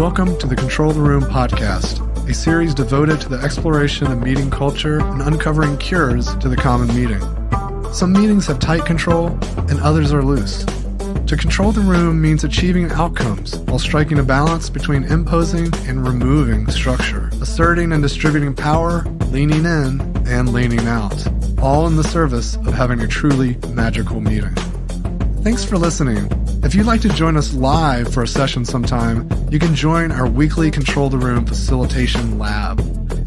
Welcome to the Control the Room podcast, a series devoted to the exploration of meeting culture and uncovering cures to the common meeting. Some meetings have tight control and others are loose. To control the room means achieving outcomes while striking a balance between imposing and removing structure, asserting and distributing power, leaning in and leaning out, all in the service of having a truly magical meeting. Thanks for listening. If you'd like to join us live for a session sometime, you can join our weekly Control the Room Facilitation Lab.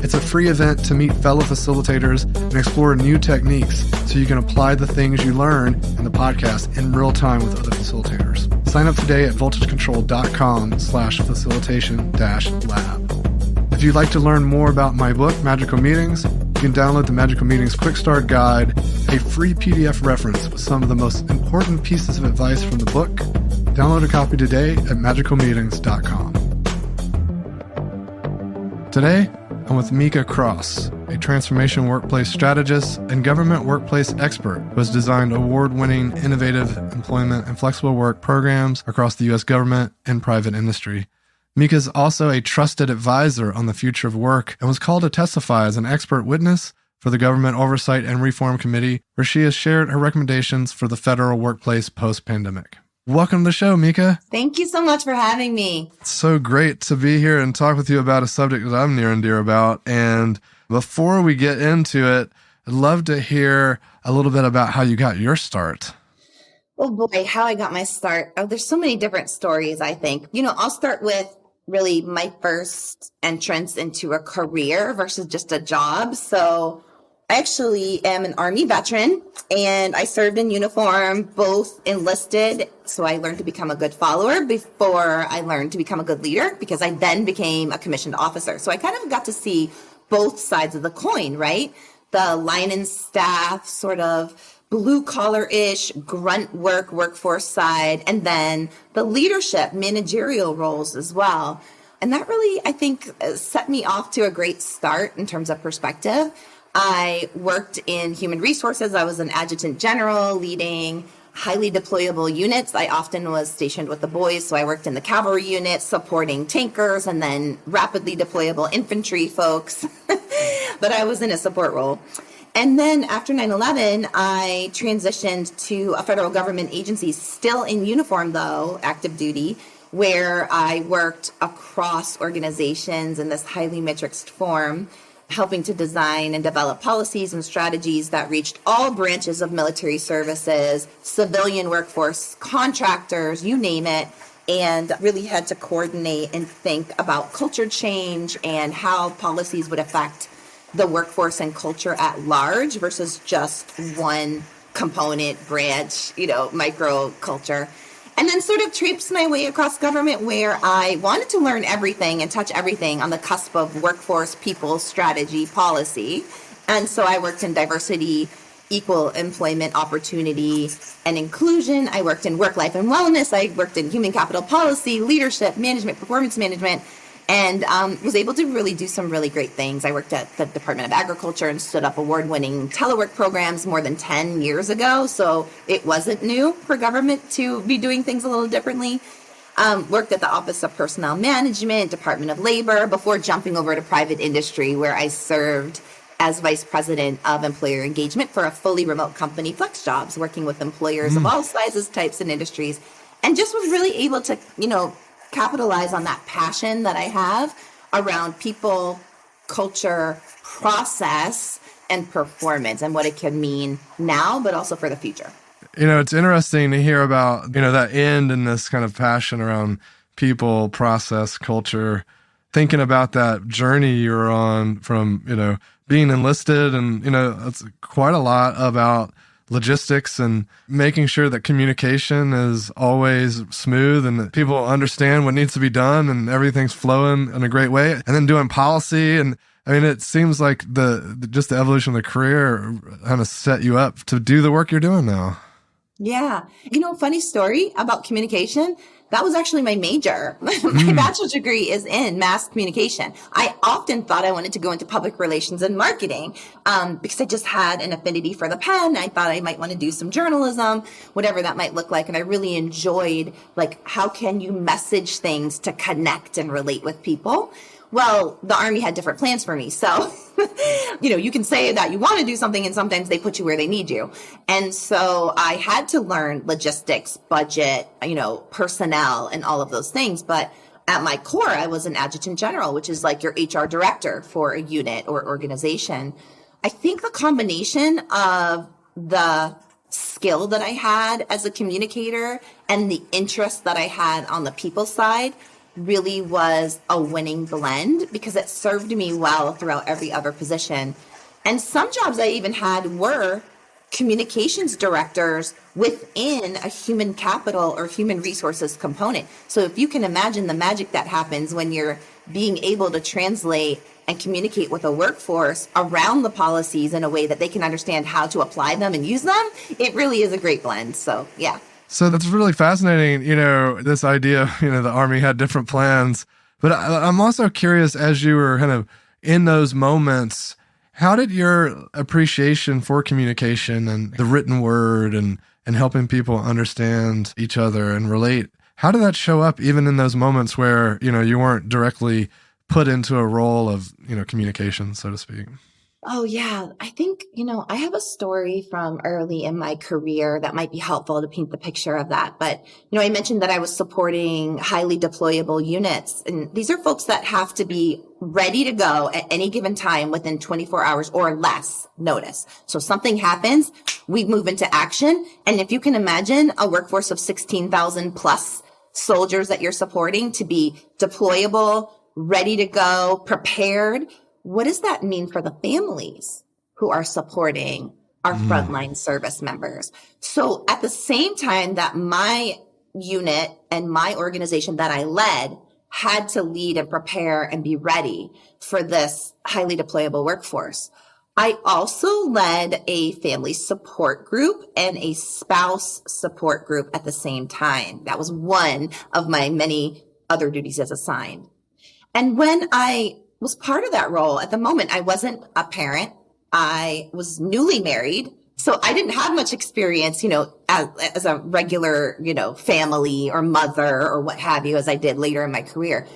It's a free event to meet fellow facilitators and explore new techniques so you can apply the things you learn in the podcast in real time with other facilitators. Sign up today at voltagecontrol.com/facilitation-lab. If you'd like to learn more about my book, Magical Meetings, you can download the Magical Meetings Quick Start Guide, a free PDF reference with some of the most important pieces of advice from the book. Download a copy today at magicalmeetings.com. Today, I'm with Mika Cross, a transformation workplace strategist and government workplace expert who has designed award-winning innovative employment and flexible work programs across the U.S. government and private industry. Mika is also a trusted advisor on the future of work and was called to testify as an expert witness for the Government Oversight and Reform Committee, where she has shared her recommendations for the federal workplace post-pandemic. Welcome to the show, Mika. Thank you so much for having me. It's so great to be here and talk with you about a subject that I'm near and dear about. And before we get into it, I'd love to hear a little bit about how you got your start. Oh boy, how I got my start. Oh, there's so many different stories, I think. I'll start with really my first entrance into a career versus just a job. So I actually am an Army veteran and I served in uniform, both enlisted. So I learned to become a good follower before I learned to become a good leader, because I then became a commissioned officer. So I kind of got to see both sides of the coin, right? The line and staff sort of blue collar-ish grunt workforce side, and then the leadership managerial roles as well. And that really, I think, set me off to a great start in terms of perspective. I worked in human resources. I was an adjutant general leading highly deployable units. I often was stationed with the boys, so I worked in the cavalry unit supporting tankers and then rapidly deployable infantry folks. But I was in a support role. And then after 9/11, I transitioned to a federal government agency, still in uniform though, active duty, where I worked across organizations in this highly matrixed form, helping to design and develop policies and strategies that reached all branches of military services, civilian workforce, contractors, you name it, and really had to coordinate and think about culture change and how policies would affect the workforce and culture at large versus just one component branch, micro culture. And then sort of traipsed my way across government, where I wanted to learn everything and touch everything on the cusp of workforce, people, strategy, policy. And so I worked in diversity, equal employment opportunity, and inclusion. I worked in work, life, and wellness. I worked in human capital policy, leadership, management, performance management, and was able to really do some really great things. I worked at the Department of Agriculture and stood up award-winning telework programs more than 10 years ago, so it wasn't new for government to be doing things a little differently. Worked at the Office of Personnel Management, Department of Labor, before jumping over to private industry, where I served as Vice President of Employer Engagement for a fully remote company, FlexJobs, working with employers of all sizes, types, and industries, and just was really able to, capitalize on that passion that I have around people, culture, process, and performance, and what it can mean now, but also for the future. It's interesting to hear about, that end and this kind of passion around people, process, culture, thinking about that journey you're on from, being enlisted, and, it's quite a lot about logistics and making sure that communication is always smooth and that people understand what needs to be done and everything's flowing in a great way, and then doing policy. And it seems like the evolution of the career kind of set you up to do the work you're doing now. Yeah. Funny story about communication. That was actually my major. My bachelor's degree is in mass communication. I often thought I wanted to go into public relations and marketing because I just had an affinity for the pen. I thought I might want to do some journalism, whatever that might look like. And I really enjoyed, like, how can you message things to connect and relate with people? Well, the Army had different plans for me. So, you can say that you want to do something and sometimes they put you where they need you. And so I had to learn logistics, budget, personnel and all of those things. But at my core, I was an adjutant general, which is like your HR director for a unit or organization. I think the combination of the skill that I had as a communicator and the interest that I had on the people side really was a winning blend because it served me well throughout every other position. And some jobs I even had were communications directors within a human capital or human resources component. So if you can imagine the magic that happens when you're being able to translate and communicate with a workforce around the policies in a way that they can understand how to apply them and use them, it really is a great blend. So yeah. So that's really fascinating, this idea, the Army had different plans. But I'm also curious, as you were kind of in those moments, how did your appreciation for communication and the written word and helping people understand each other and relate, how did that show up even in those moments where, you weren't directly put into a role of, communication, so to speak? Oh, yeah. I think, I have a story from early in my career that might be helpful to paint the picture of that. But, I mentioned that I was supporting highly deployable units. And these are folks that have to be ready to go at any given time within 24 hours or less notice. So something happens, we move into action. And if you can imagine a workforce of 16,000 plus soldiers that you're supporting to be deployable, ready to go, prepared, what does that mean for the families who are supporting our frontline service members? So at the same time that my unit and my organization that I led had to lead and prepare and be ready for this highly deployable workforce, I also led a family support group and a spouse support group at the same time. That was one of my many other duties as assigned. And when I was part of that role, at the moment, I wasn't a parent. I was newly married. So I didn't have much experience, as a regular, family or mother or what have you, as I did later in my career.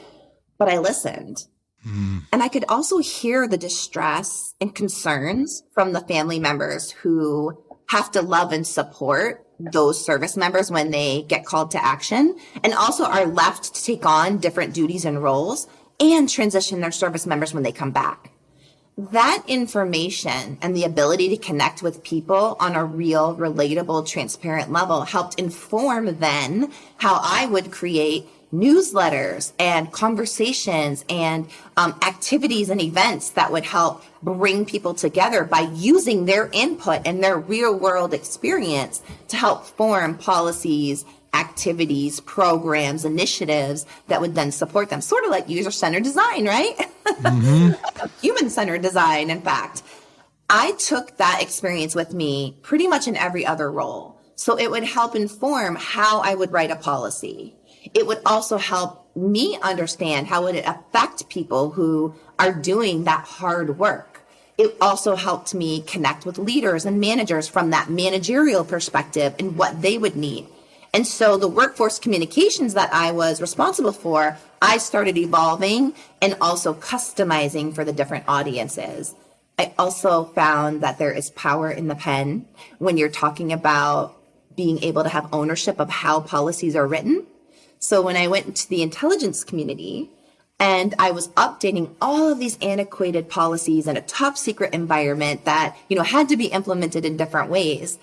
But I listened. And I could also hear the distress and concerns from the family members who have to love and support those service members when they get called to action, and also are left to take on different duties and roles and transition their service members when they come back. That information and the ability to connect with people on a real, relatable, transparent level helped inform then how I would create newsletters and conversations and activities and events that would help bring people together by using their input and their real world experience to help form policies, activities, programs, initiatives that would then support them. Sort of like user-centered design, right? Human-centered design, in fact. I took that experience with me pretty much in every other role. So it would help inform how I would write a policy. It would also help me understand how would it affect people who are doing that hard work. It also helped me connect with leaders and managers from that managerial perspective and what they would need. And so the workforce communications that I was responsible for, I started evolving and also customizing for the different audiences. I also found that there is power in the pen when you're talking about being able to have ownership of how policies are written. So when I went into the intelligence community and I was updating all of these antiquated policies in a top secret environment that, had to be implemented in different ways,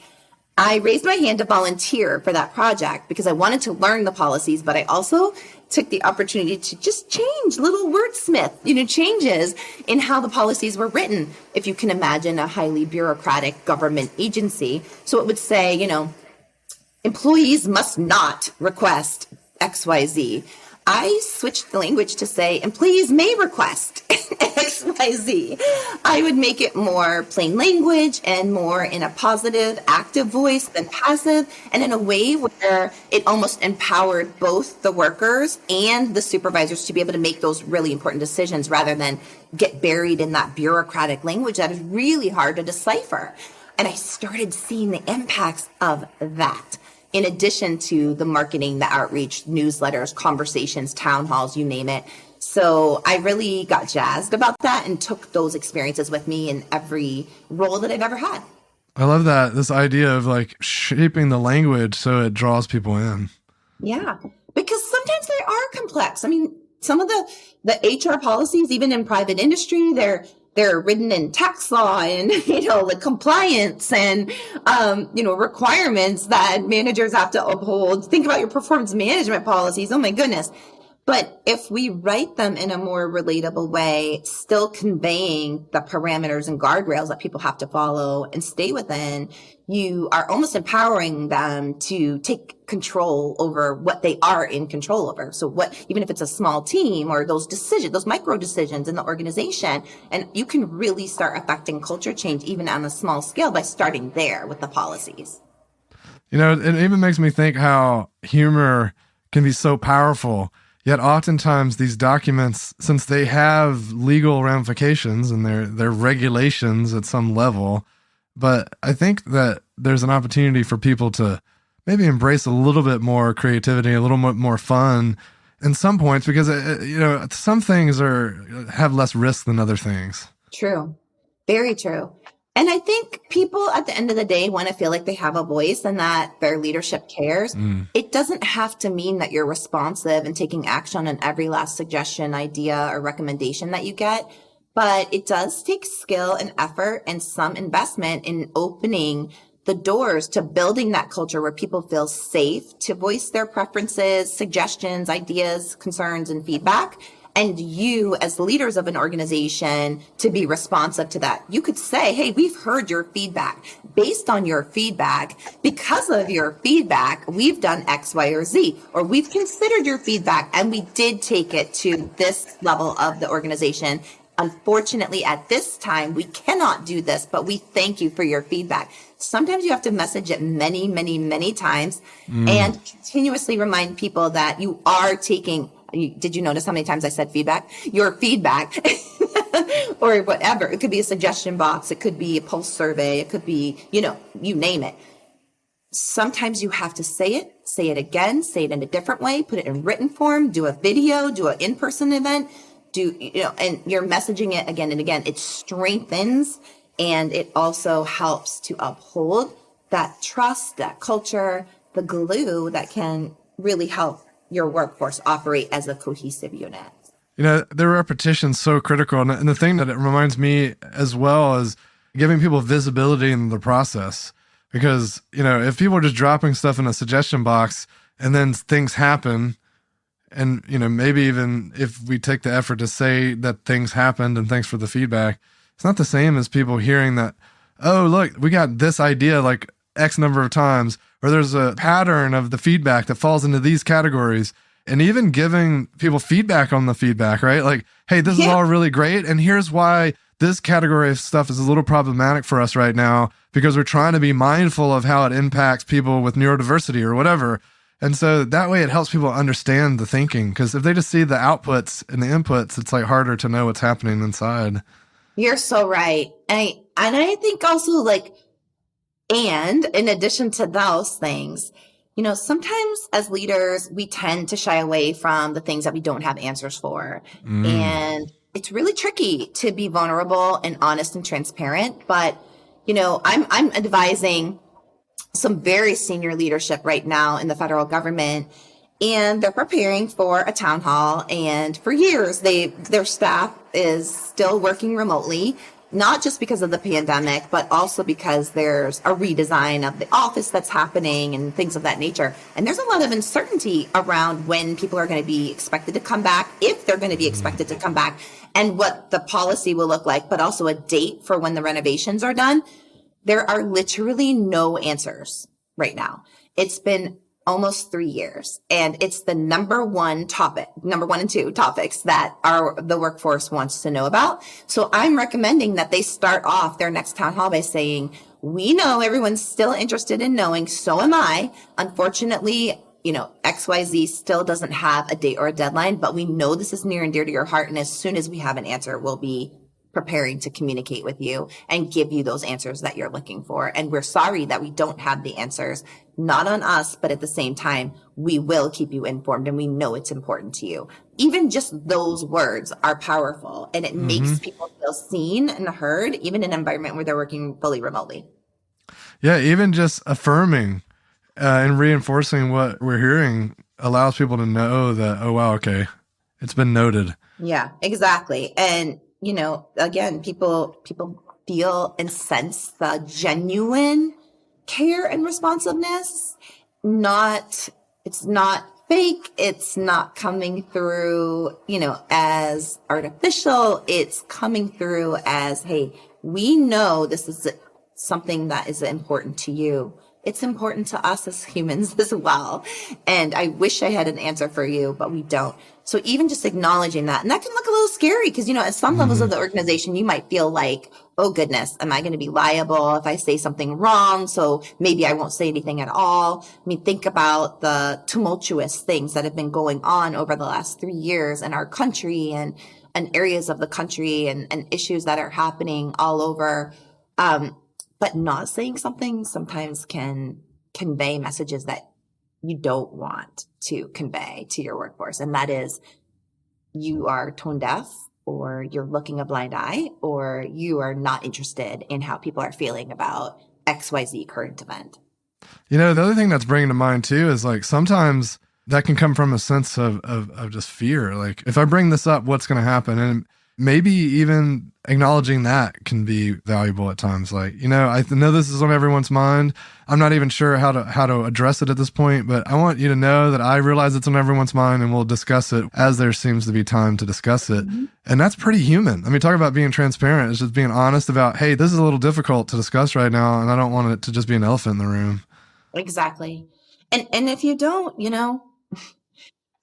I raised my hand to volunteer for that project because I wanted to learn the policies, but I also took the opportunity to just change little wordsmith, changes in how the policies were written. If you can imagine a highly bureaucratic government agency. So it would say, employees must not request XYZ. I switched the language to say, employees may request XYZ. I would make it more plain language and more in a positive, active voice than passive, and in a way where it almost empowered both the workers and the supervisors to be able to make those really important decisions rather than get buried in that bureaucratic language that is really hard to decipher. And I started seeing the impacts of that. In addition to the marketing, the outreach, newsletters, conversations, town halls, you name it. So I really got jazzed about that and took those experiences with me in every role that I've ever had. I love that. This idea of like shaping the language so it draws people in. Yeah, because sometimes they are complex. I mean, some of the HR policies, even in private industry, they're written in tax law and, the compliance and, requirements that managers have to uphold. Think about your performance management policies. Oh my goodness. But if we write them in a more relatable way, still conveying the parameters and guardrails that people have to follow and stay within, you are almost empowering them to take control over what they are in control over. So even if it's a small team or those decisions, those micro decisions in the organization, and you can really start affecting culture change even on a small scale by starting there with the policies. It even makes me think how humor can be so powerful. Yet oftentimes these documents, since they have legal ramifications and they're regulations at some level, but I think that there's an opportunity for people to maybe embrace a little bit more creativity, a little bit more fun in some points, because some things have less risk than other things. True. Very true. And I think people at the end of the day want to feel like they have a voice and that their leadership cares. It doesn't have to mean that you're responsive and taking action on every last suggestion, idea, or recommendation that you get. But it does take skill and effort and some investment in opening the doors to building that culture where people feel safe to voice their preferences, suggestions, ideas, concerns, and feedback. And you, as leaders of an organization, to be responsive to that. You could say, hey, we've heard your feedback. Based on your feedback, because of your feedback, we've done X, Y, or Z. Or we've considered your feedback and we did take it to this level of the organization. Unfortunately, at this time, we cannot do this, but we thank you for your feedback. Sometimes you have to message it many, many, many times and continuously remind people that you are taking. Did you notice how many times I said feedback? Your feedback or whatever. It could be a suggestion box. It could be a pulse survey. It could be, you name it. Sometimes you have to say it again, say it in a different way, put it in written form, do a video, do an in-person event, and you're messaging it again and again. It strengthens and it also helps to uphold that trust, that culture, the glue that can really help your workforce operate as a cohesive unit. The repetition's so critical. And the thing that it reminds me as well is giving people visibility in the process. Because, if people are just dropping stuff in a suggestion box and then things happen, and, maybe even if we take the effort to say that things happened and thanks for the feedback, it's not the same as people hearing that, oh, look, we got this idea like X number of times, or there's a pattern of the feedback that falls into these categories, and even giving people feedback on the feedback, right? Like, hey, this is all really great, and here's why this category of stuff is a little problematic for us right now, because we're trying to be mindful of how it impacts people with neurodiversity or whatever. And so that way it helps people understand the thinking, because if they just see the outputs and the inputs, it's like harder to know what's happening inside. You're so right. And I think also and in addition to those things, sometimes as leaders, we tend to shy away from the things that we don't have answers for. And it's really tricky to be vulnerable and honest and transparent. But, I'm advising some very senior leadership right now in the federal government, and they're preparing for a town hall. And for years, their staff is still working remotely. Not just because of the pandemic, but also because there's a redesign of the office that's happening and things of that nature. And there's a lot of uncertainty around when people are going to be expected to come back, if they're going to be expected to come back, and what the policy will look like, but also a date for when the renovations are done. There are literally no answers right now. It's been almost 3 years. And it's the number one and two topics that the workforce wants to know about. So I'm recommending that they start off their next town hall by saying, we know everyone's still interested in knowing, so am I. Unfortunately, XYZ still doesn't have a date or a deadline, but we know this is near and dear to your heart. And as soon as we have an answer, we'll be preparing to communicate with you and give you those answers that you're looking for. And we're sorry that we don't have the answers, not on us, but at the same time, we will keep you informed and we know it's important to you. Even just those words are powerful, and it makes people feel seen and heard, even in an environment where they're working fully remotely. Yeah, even just affirming and reinforcing what we're hearing allows people to know that, oh, wow, okay, it's been noted. Yeah, exactly. And again, people feel and sense the genuine care and responsiveness. It's not fake. It's not coming through, as artificial. It's coming through as, hey, we know this is something that is important to you. It's important to us as humans as well. And I wish I had an answer for you, but we don't. So even just acknowledging that, and that can look a little scary because, at some levels of the organization, you might feel like, oh goodness, am I going to be liable if I say something wrong? So maybe I won't say anything at all. I mean, think about the tumultuous things that have been going on over the last 3 years in our country and areas of the country and issues that are happening all over. But not saying something sometimes can convey messages that you don't want to convey to your workforce. And that is, you are tone deaf, or you're looking a blind eye, or you are not interested in how people are feeling about XYZ current event. The other thing that's bringing to mind too is like sometimes that can come from a sense of just fear. Like if I bring this up, what's going to happen? And maybe even acknowledging that can be valuable at times. Like, I know this is on everyone's mind. I'm not even sure how to address it at this point, but I want you to know that I realize it's on everyone's mind and we'll discuss it as there seems to be time to discuss it. Mm-hmm. And that's pretty human. I mean, talk about being transparent. It's just being honest about, hey, this is a little difficult to discuss right now, and I don't want it to just be an elephant in the room. Exactly. And if you don't,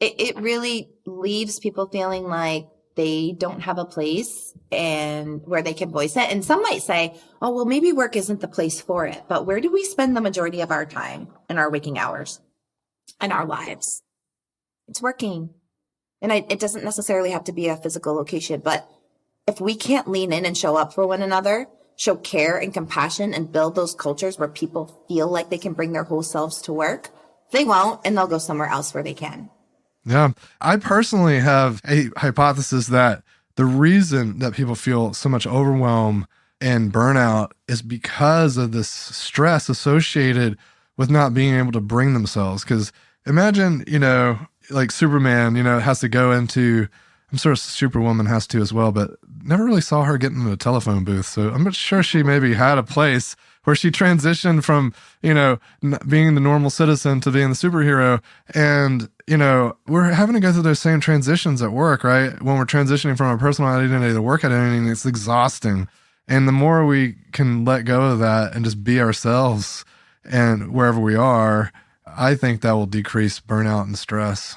it really leaves people feeling like they don't have a place and where they can voice it. And some might say, oh, well, maybe work isn't the place for it. But where do we spend the majority of our time in our waking hours and our lives? It's working. And it doesn't necessarily have to be a physical location. But if we can't lean in and show up for one another, show care and compassion, and build those cultures where people feel like they can bring their whole selves to work, they won't, and they'll go somewhere else where they can. Yeah. I personally have a hypothesis that the reason that people feel so much overwhelm and burnout is because of this stress associated with not being able to bring themselves. Because imagine, like Superman, has to go into, I'm sure Superwoman has to as well, but never really saw her get into a telephone booth. So I'm not sure she maybe had a place where she transitioned from, being the normal citizen to being the superhero. And, we're having to go through those same transitions at work, right? When we're transitioning from our personal identity to work identity, it's exhausting. And the more we can let go of that and just be ourselves and wherever we are, I think that will decrease burnout and stress.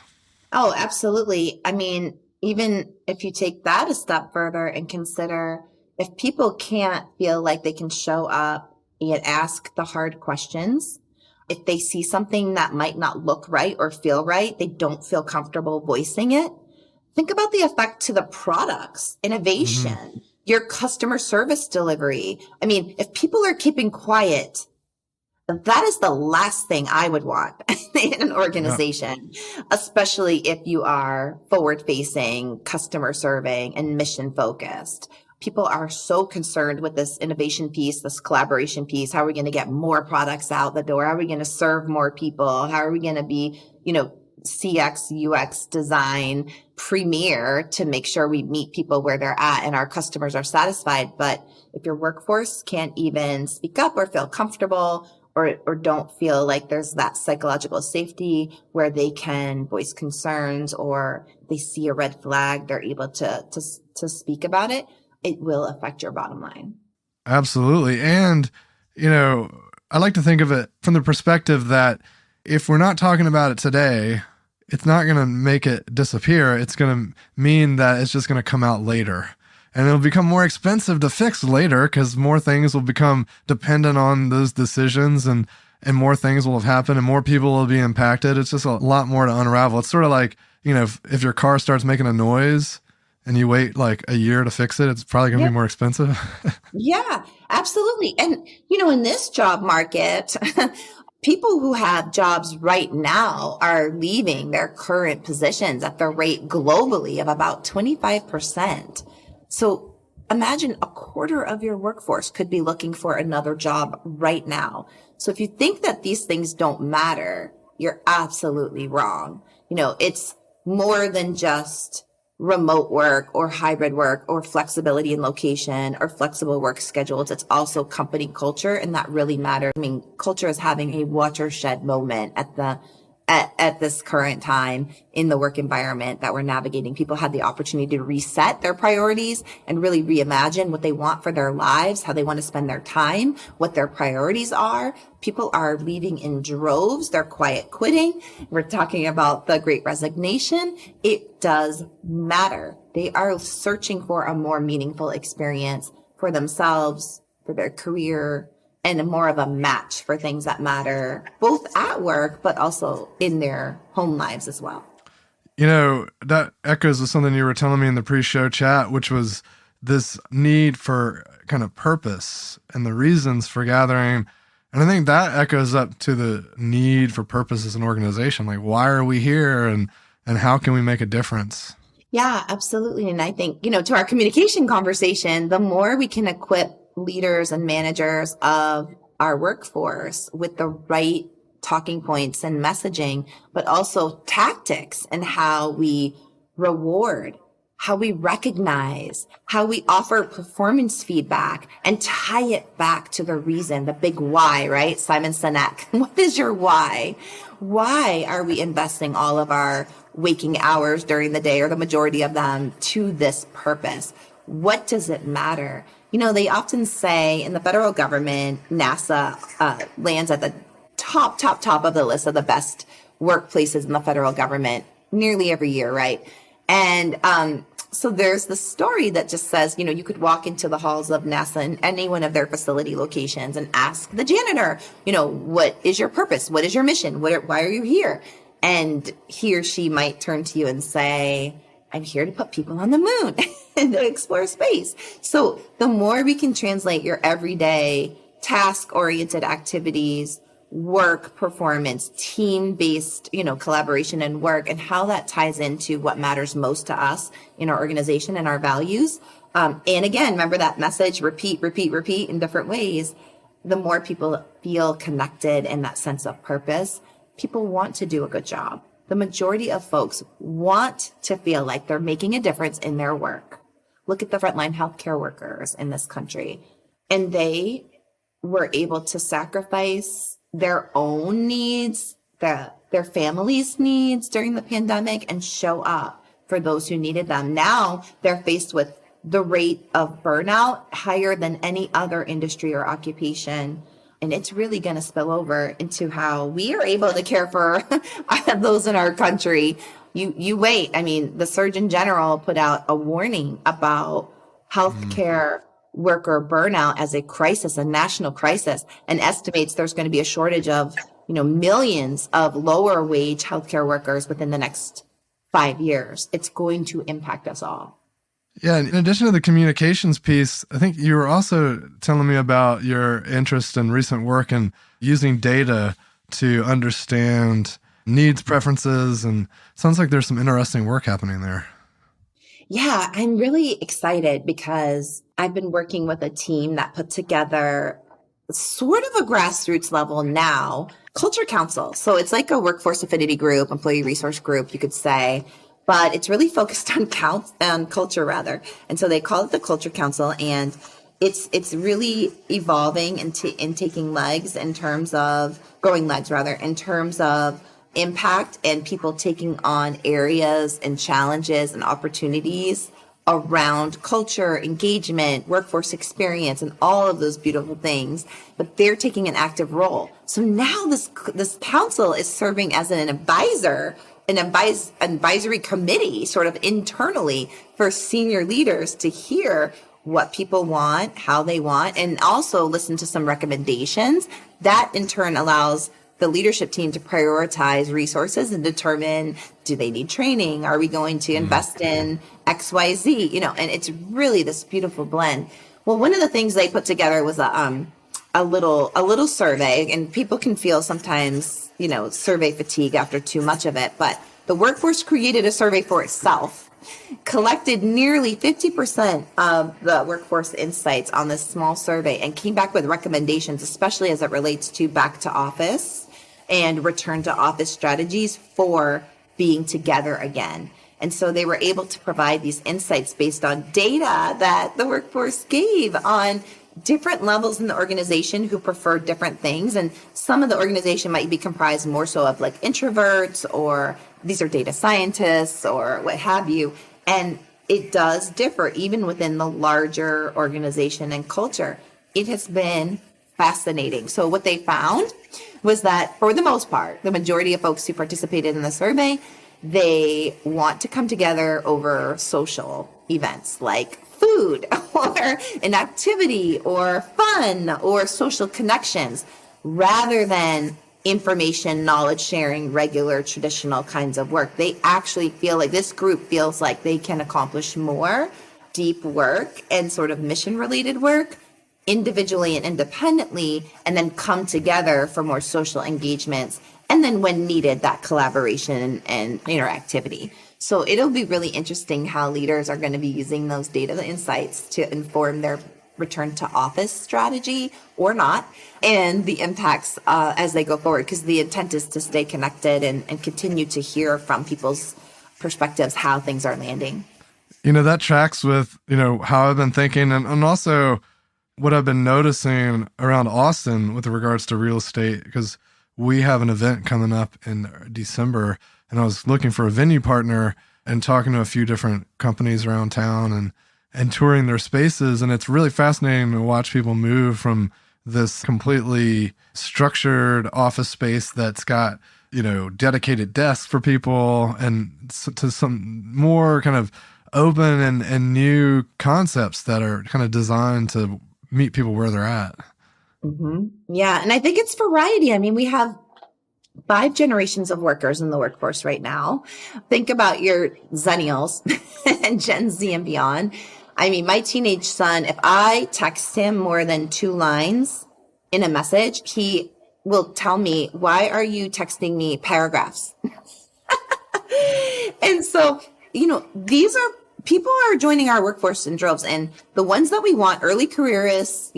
Oh, absolutely. I mean, even if you take that a step further and consider if people can't feel like they can show up and ask the hard questions, if they see something that might not look right or feel right, they don't feel comfortable voicing it. Think about the effect to the products, innovation, your customer service delivery. I mean, if people are keeping quiet, that is the last thing I would want in an organization, especially if you are forward facing, customer serving, and mission focused. People are so concerned with this innovation piece, this collaboration piece. How are we going to get more products out the door? How are we going to serve more people? How are we going to be, CX, UX design premier to make sure we meet people where they're at and our customers are satisfied? But if your workforce can't even speak up or feel comfortable or don't feel like there's that psychological safety where they can voice concerns, or they see a red flag, they're able to speak about it, it will affect your bottom line. Absolutely. And, I like to think of it from the perspective that if we're not talking about it today, it's not going to make it disappear. It's going to mean that it's just going to come out later. And it'll become more expensive to fix later because more things will become dependent on those decisions, and more things will have happened and more people will be impacted. It's just a lot more to unravel. It's sort of like, if your car starts making a noise and you wait like a year to fix it, it's probably going to be more expensive. Yeah, absolutely. And, in this job market, people who have jobs right now are leaving their current positions at the rate globally of about 25%. So imagine a quarter of your workforce could be looking for another job right now. So if you think that these things don't matter, you're absolutely wrong. It's more than just remote work or hybrid work or flexibility in location or flexible work schedules. It's also company culture, and that really matters. I mean, culture is having a watershed moment at this current time in the work environment that we're navigating. People have the opportunity to reset their priorities and really reimagine what they want for their lives, how they want to spend their time, what their priorities are. People are leaving in droves. They're quiet quitting. We're talking about the Great Resignation. It does matter. They are searching for a more meaningful experience for themselves, for their career, and more of a match for things that matter, both at work, but also in their home lives as well. That echoes with something you were telling me in the pre-show chat, which was this need for kind of purpose and the reasons for gathering. And I think that echoes up to the need for purpose as an organization. Like, why are we here and how can we make a difference? Yeah, absolutely. And I think, to our communication conversation, the more we can equip leaders and managers of our workforce with the right talking points and messaging, but also tactics and how we reward, how we recognize, how we offer performance feedback and tie it back to the reason, the big why, right? Simon Sinek. What is your why? Why are we investing all of our waking hours during the day, or the majority of them, to this purpose? What does it matter? They often say in the federal government, NASA lands at the top of the list of the best workplaces in the federal government nearly every year, right? And so there's the story that just says, you could walk into the halls of NASA in any one of their facility locations and ask the janitor, what is your purpose? What is your mission? Why are you here? And he or she might turn to you and say, I'm here to put people on the moon and to explore space. So the more we can translate your everyday task-oriented activities, work performance, team-based, collaboration and work, and how that ties into what matters most to us in our organization and our values. And again, remember that message, repeat in different ways. The more people feel connected in that sense of purpose, people want to do a good job. The majority of folks want to feel like they're making a difference in their work. Look at the frontline healthcare workers in this country. And they were able to sacrifice their own needs, their families' needs during the pandemic, and show up for those who needed them. Now they're faced with the rate of burnout higher than any other industry or occupation. And it's really going to spill over into how we are able to care for those in our country. You wait. I mean, the Surgeon General put out a warning about healthcare worker burnout as a crisis, a national crisis, and estimates there's going to be a shortage of, millions of lower wage healthcare workers within the next 5 years. It's going to impact us all. Yeah, in addition to the communications piece, I think you were also telling me about your interest in recent work in using data to understand needs, preferences, and sounds like there's some interesting work happening there. Yeah, I'm really excited because I've been working with a team that put together sort of a grassroots level now, Culture Council. So it's like a workforce affinity group, employee resource group, you could say. But it's really focused on culture rather. And so they call it the Culture Council, and it's really evolving and taking legs in terms of growing legs rather, in terms of impact and people taking on areas and challenges and opportunities around culture, engagement, workforce experience, and all of those beautiful things, but they're taking an active role. So now this council is serving as an advisor, advisory committee sort of internally for senior leaders to hear what people want, how they want, and also listen to some recommendations. That in turn allows the leadership team to prioritize resources and determine, do they need training? Are we going to invest in XYZ? And it's really this beautiful blend. Well, one of the things they put together was a little survey, and people can feel sometimes, survey fatigue after too much of it, but the workforce created a survey for itself, collected nearly 50% of the workforce insights on this small survey, and came back with recommendations, especially as it relates to back to office and return to office strategies for being together again. And so they were able to provide these insights based on data that the workforce gave on different levels in the organization who prefer different things. And some of the organization might be comprised more so of like introverts, or these are data scientists or what have you. And it does differ even within the larger organization and culture. It has been fascinating. So what they found was that for the most part, the majority of folks who participated in the survey, they want to come together over social events like food or an activity or fun or social connections, rather than information, knowledge sharing, regular traditional kinds of work. They actually feel like this group feels like they can accomplish more deep work and sort of mission related work individually and independently, and then come together for more social engagements. And then when needed, that collaboration and interactivity. So it'll be really interesting how leaders are going to be using those data insights to inform their return to office strategy or not, and the impacts as they go forward, because the intent is to stay connected and continue to hear from people's perspectives how things are landing. That tracks with, how I've been thinking, and also what I've been noticing around Austin with regards to real estate, because we have an event coming up in December, and I was looking for a venue partner and talking to a few different companies around town and touring their spaces. And it's really fascinating to watch people move from this completely structured office space that's got, dedicated desks for people, and to some more kind of open and new concepts that are kind of designed to meet people where they're at. Mm-hmm. Yeah. And I think it's variety. I mean, we have 5 generations of workers in the workforce right now. Think about your Zennials and Gen Z and beyond. I mean, my teenage son, if I text him more than 2 lines in a message, he will tell me, why are you texting me paragraphs? And so, these are people are joining our workforce in droves, and the ones that we want, early careerists,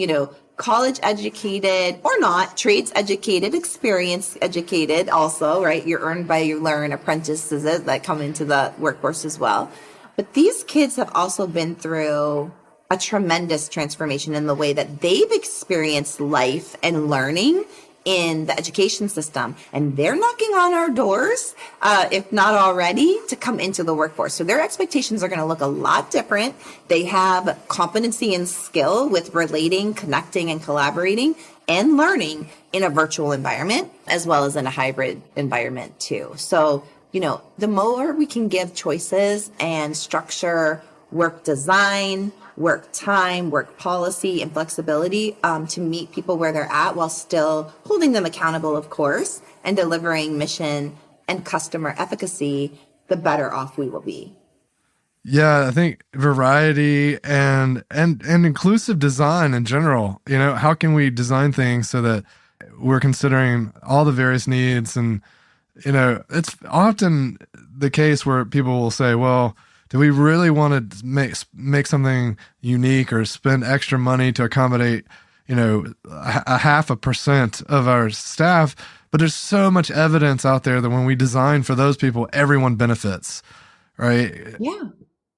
college educated or not, trades educated, experience educated also, right? You're earned by you learn, apprentices that come into the workforce as well. But these kids have also been through a tremendous transformation in the way that they've experienced life and learning in the education system. And they're knocking on our doors, if not already, to come into the workforce. So their expectations are going to look a lot different. They have competency and skill with relating, connecting, and collaborating and learning in a virtual environment, as well as in a hybrid environment too. So, the more we can give choices and structure work design, work time, work policy, and flexibility to meet people where they're at, while still holding them accountable, of course, and delivering mission and customer efficacy, the better off we will be. Yeah, I think variety and inclusive design in general. How can we design things so that we're considering all the various needs? And it's often the case where people will say, well, do we really want to make something unique or spend extra money to accommodate, a 0.5% of our staff? But there's so much evidence out there that when we design for those people, everyone benefits, right? Yeah.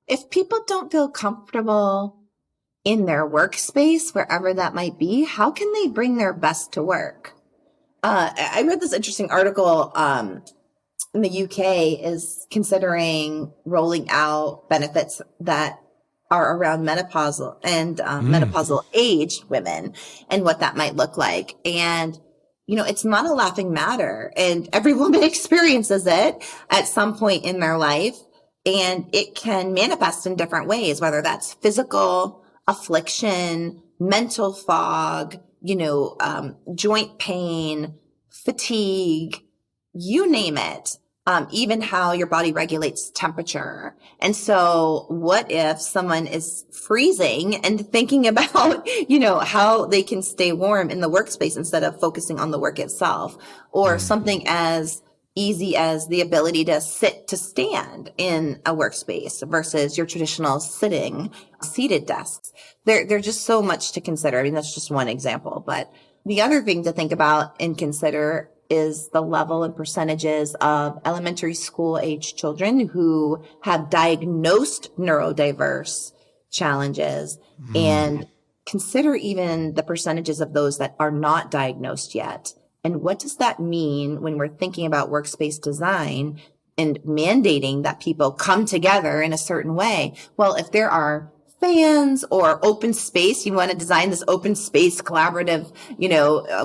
If people don't feel comfortable in their workspace, wherever that might be, how can they bring their best to work? I read this interesting article in the UK is considering rolling out benefits that are around menopausal and menopausal aged women and what that might look like. And, it's not a laughing matter, and every woman experiences it at some point in their life, and it can manifest in different ways, whether that's physical affliction, mental fog, joint pain, fatigue, you name it. Even how your body regulates temperature. And so what if someone is freezing and thinking about, how they can stay warm in the workspace instead of focusing on the work itself, or something as easy as the ability to sit to stand in a workspace versus your traditional seated desks. There's just so much to consider. I mean, that's just one example, but the other thing to think about and consider is the level and percentages of elementary school age children who have diagnosed neurodiverse challenges, and consider even the percentages of those that are not diagnosed yet. And what does that mean when we're thinking about workspace design and mandating that people come together in a certain way? Well, if there are fans or open space, you want to design this open space collaborative,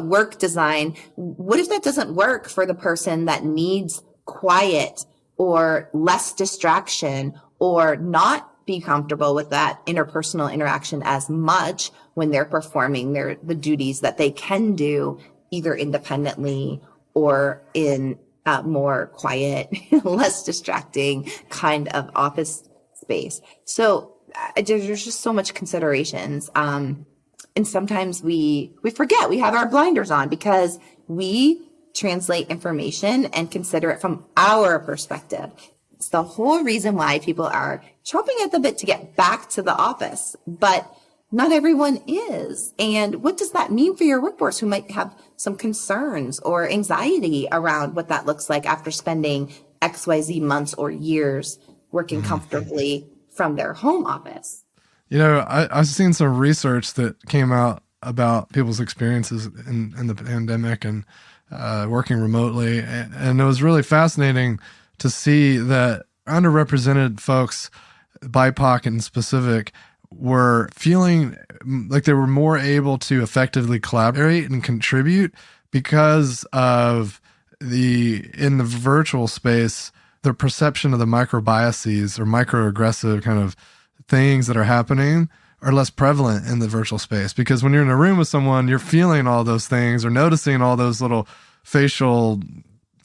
work design. What if that doesn't work for the person that needs quiet or less distraction, or not be comfortable with that interpersonal interaction as much when they're performing the duties that they can do either independently or in more quiet, less distracting kind of office space? So there's just so much considerations. And sometimes we forget we have our blinders on because we translate information and consider it from our perspective. It's the whole reason why people are chomping at the bit to get back to the office, but not everyone is. And what does that mean for your workforce who might have some concerns or anxiety around what that looks like after spending XYZ months or years working comfortably from their home office? I've seen some research that came out about people's experiences in the pandemic and working remotely. And it was really fascinating to see that underrepresented folks, BIPOC in specific, were feeling like they were more able to effectively collaborate and contribute because of in the virtual space, the perception of the microbiases or microaggressive kind of things that are happening are less prevalent in the virtual space. Because when you're in a room with someone, you're feeling all those things or noticing all those little facial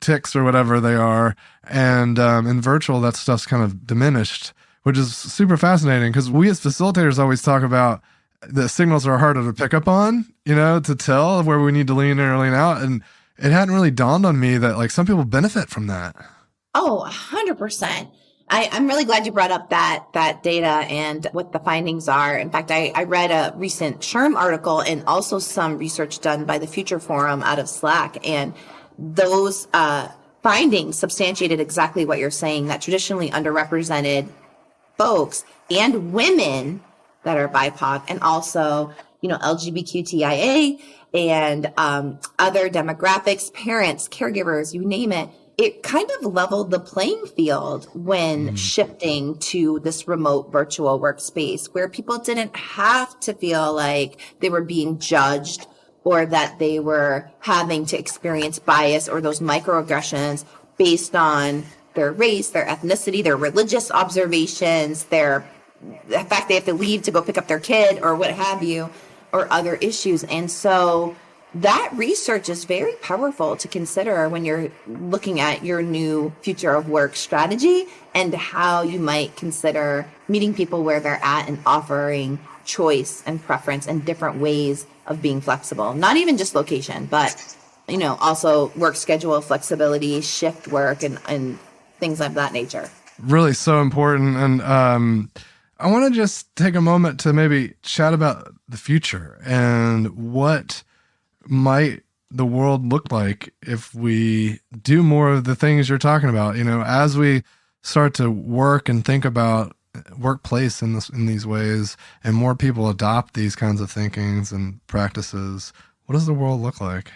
tics or whatever they are. And in virtual, that stuff's kind of diminished, which is super fascinating because we as facilitators always talk about the signals are harder to pick up on, to tell where we need to lean in or lean out. And it hadn't really dawned on me that like some people benefit from that. Oh, 100%. I'm really glad you brought up that data and what the findings are. In fact, I read a recent SHRM article and also some research done by the Future Forum out of Slack. And those findings substantiated exactly what you're saying, that traditionally underrepresented folks and women that are BIPOC and also, LGBTQIA and other demographics, parents, caregivers, you name it. It kind of leveled the playing field when shifting to this remote virtual workspace where people didn't have to feel like they were being judged or that they were having to experience bias or those microaggressions based on their race, their ethnicity, their religious observations, the fact they have to leave to go pick up their kid or what have you, or other issues. And so that research is very powerful to consider when you're looking at your new future of work strategy and how you might consider meeting people where they're at and offering choice and preference and different ways of being flexible. Not even just location, but, also work schedule flexibility, shift work, and things of that nature. Really so important. And I want to just take a moment to maybe chat about the future and what might the world look like if we do more of the things you're talking about, as we start to work and think about workplace in these ways and more people adopt these kinds of thinkings and practices, what does the world look like?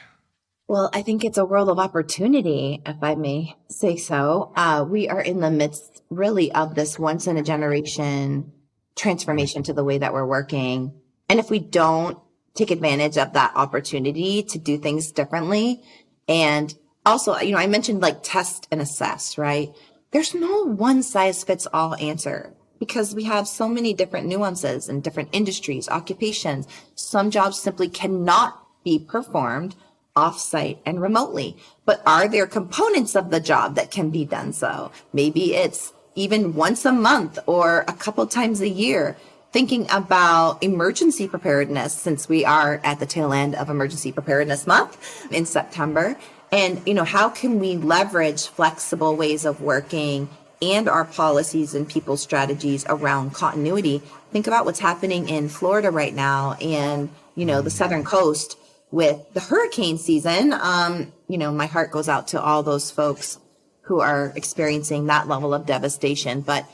Well, I think it's a world of opportunity, if I may say so. We are in the midst really of this once in a generation transformation to the way that we're working. And if we don't take advantage of that opportunity to do things differently, and also, I mentioned like test and assess, right? There's no one size fits all answer because we have so many different nuances in different industries, occupations. Some jobs simply cannot be performed off-site and remotely. But are there components of the job that can be done so? Maybe it's even once a month or a couple times a year. Thinking about emergency preparedness, since we are at the tail end of Emergency Preparedness Month in September. And, how can we leverage flexible ways of working and our policies and people's strategies around continuity? Think about what's happening in Florida right now and, the Southern Coast with the hurricane season. My heart goes out to all those folks who are experiencing that level of devastation. But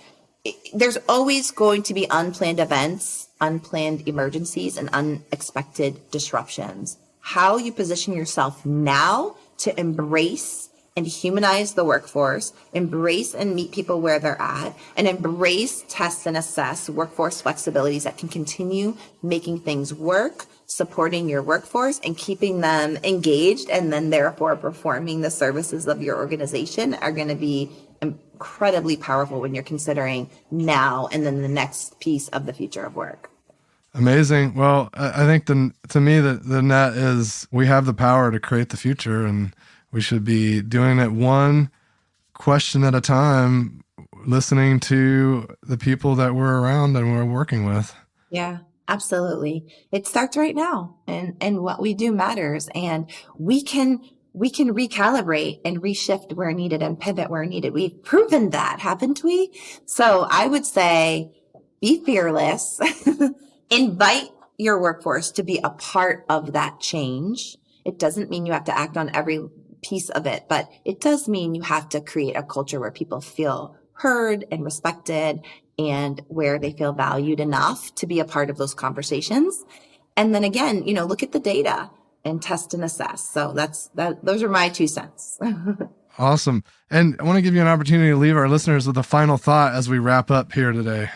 there's always going to be unplanned events, unplanned emergencies, and unexpected disruptions. How you position yourself now to embrace and humanize the workforce, embrace and meet people where they're at, and embrace, test, and assess workforce flexibilities that can continue making things work, supporting your workforce and keeping them engaged, and then therefore performing the services of your organization are going to be incredibly powerful when you're considering now and then the next piece of the future of work. Amazing. Well, I think to me the net is we have the power to create the future, and we should be doing it one question at a time, listening to the people that we're around and we're working with. Yeah, absolutely. It starts right now, and what we do matters, and we can recalibrate and reshift where needed and pivot where needed. We've proven that, haven't we? So I would say be fearless. Invite your workforce to be a part of that change. It doesn't mean you have to act on every piece of it, but it does mean you have to create a culture where people feel heard and respected and where they feel valued enough to be a part of those conversations. And then again, look at the data and test and assess. So those are my 2 cents. Awesome. And I want to give you an opportunity to leave our listeners with a final thought as we wrap up here today.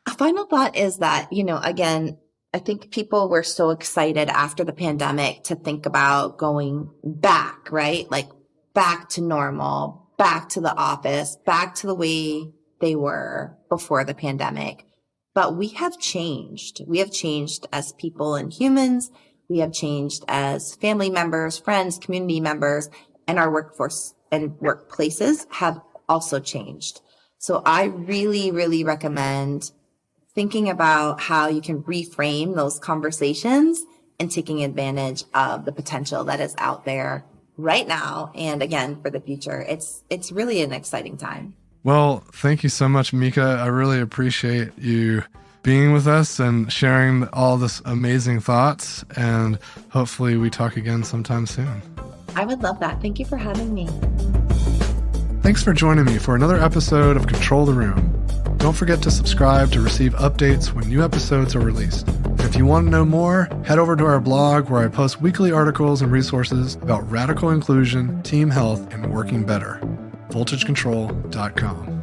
A final thought is that, again, I think people were so excited after the pandemic to think about going back, right? Like back to normal, back to the office, back to the way they were before the pandemic. But we have changed. We have changed as people and humans. We have changed as family members, friends, community members, and our workforce and workplaces have also changed. So I really, really recommend thinking about how you can reframe those conversations and taking advantage of the potential that is out there right now. And again, for the future, it's really an exciting time. Well, thank you so much, Mika. I really appreciate you being with us and sharing all this amazing thoughts. And hopefully we talk again sometime soon. I would love that. Thank you for having me. Thanks for joining me for another episode of Control the Room. Don't forget to subscribe to receive updates when new episodes are released. And if you want to know more, head over to our blog where I post weekly articles and resources about radical inclusion, team health, and working better. VoltageControl.com.